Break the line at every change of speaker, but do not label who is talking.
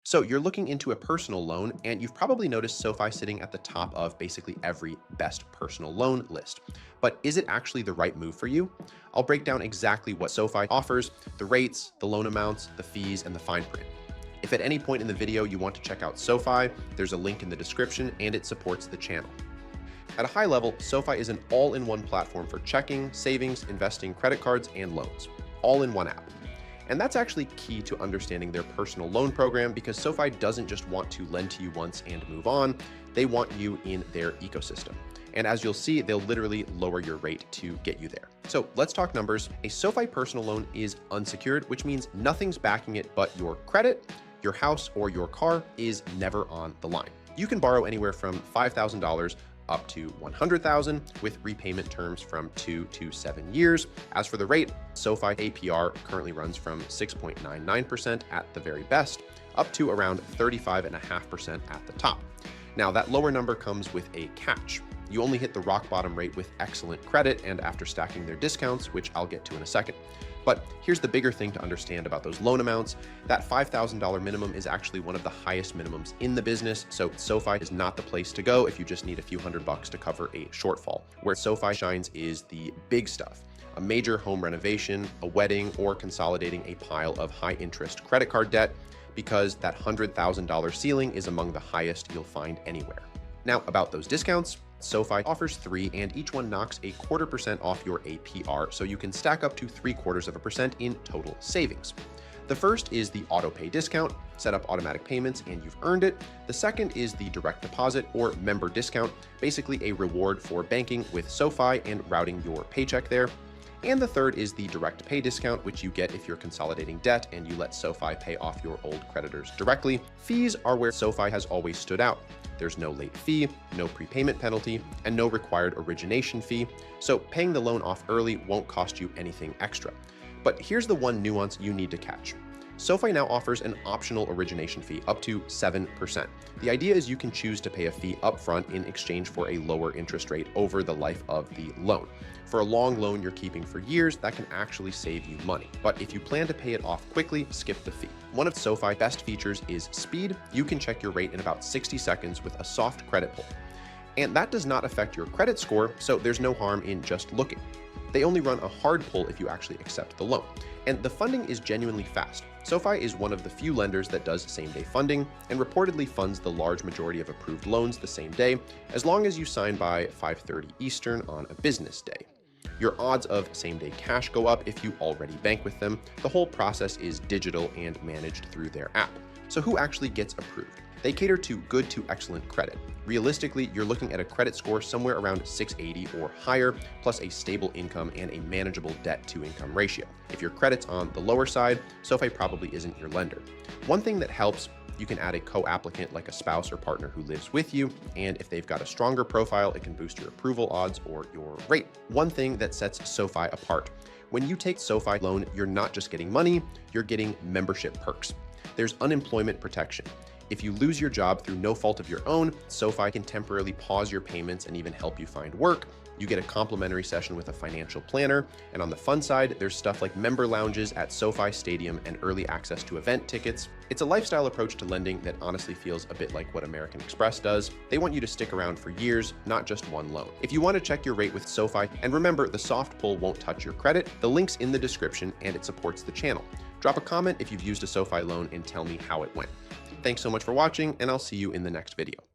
So you're looking into a personal loan, and you've probably noticed SoFi sitting at the top of basically every best personal loan list. But is it actually the right move for you? I'll break down exactly what SoFi offers, the rates, the loan amounts, the fees, and the fine print. If at any point in the video you want to check out SoFi, there's a link in the description and it supports the channel. At a high level, SoFi is an all-in-one platform for checking, savings, investing, credit cards, and loans, all in one app. And that's actually key to understanding their personal loan program because SoFi doesn't just want to lend to you once and move on, they want you in their ecosystem. And as you'll see, they'll literally lower your rate to get you there. So let's talk numbers. A SoFi personal loan is unsecured, which means nothing's backing it but your credit, your house, or your car is never on the line. You can borrow anywhere from $5,000 up to $100,000 with repayment terms from 2 to 7 years. As for the rate, SoFi APR currently runs from 6.99% at the very best up to around 35.5% at the top. Now that lower number comes with a catch. You only hit the rock bottom rate with excellent credit and after stacking their discounts, which I'll get to in a second. But here's the bigger thing to understand about those loan amounts. That $5,000 minimum is actually one of the highest minimums in the business, so SoFi is not the place to go if you just need a few $100 to cover a shortfall. Where SoFi shines is the big stuff. A major home renovation, a wedding, or consolidating a pile of high-interest credit card debt, because that $100,000 ceiling is among the highest you'll find anywhere. Now, about those discounts, SoFi offers 3 and each one knocks a 0.25% off your APR, so you can stack up to 0.75% in total savings. The first is the auto pay discount, set up automatic payments and you've earned it. The second is the direct deposit or member discount, basically a reward for banking with SoFi and routing your paycheck there. And the third is the direct pay discount, which you get if you're consolidating debt and you let SoFi pay off your old creditors directly. Fees are where SoFi has always stood out. There's no late fee, no prepayment penalty, and no required origination fee, so paying the loan off early won't cost you anything extra. But here's the one nuance you need to catch. SoFi now offers an optional origination fee up to 7%. The idea is you can choose to pay a fee upfront in exchange for a lower interest rate over the life of the loan. For a long loan you're keeping for years, that can actually save you money. But if you plan to pay it off quickly, skip the fee. One of SoFi's best features is speed. You can check your rate in about 60 seconds with a soft credit pull. And that does not affect your credit score, so there's no harm in just looking. They only run a hard pull if you actually accept the loan. And the funding is genuinely fast. SoFi is one of the few lenders that does same-day funding and reportedly funds the large majority of approved loans the same day, as long as you sign by 5:30 Eastern on a business day. Your odds of same-day cash go up if you already bank with them. The whole process is digital and managed through their app. So who actually gets approved? They cater to good to excellent credit. Realistically, you're looking at a credit score somewhere around 680 or higher, plus a stable income and a manageable debt-to-income ratio. If your credit's on the lower side, SoFi probably isn't your lender. One thing that helps, you can add a co-applicant like a spouse or partner who lives with you, and if they've got a stronger profile, it can boost your approval odds or your rate. One thing that sets SoFi apart. When you take SoFi loan, you're not just getting money, you're getting membership perks. There's unemployment protection. If you lose your job through no fault of your own, SoFi can temporarily pause your payments and even help you find work. You get a complimentary session with a financial planner. And on the fun side, there's stuff like member lounges at SoFi Stadium and early access to event tickets. It's a lifestyle approach to lending that honestly feels a bit like what American Express does. They want you to stick around for years, not just one loan. If you want to check your rate with SoFi, and remember, the soft pull won't touch your credit, the link's in the description and it supports the channel. Drop a comment if you've used a SoFi loan and tell me how it went. Thanks so much for watching, and I'll see you in the next video.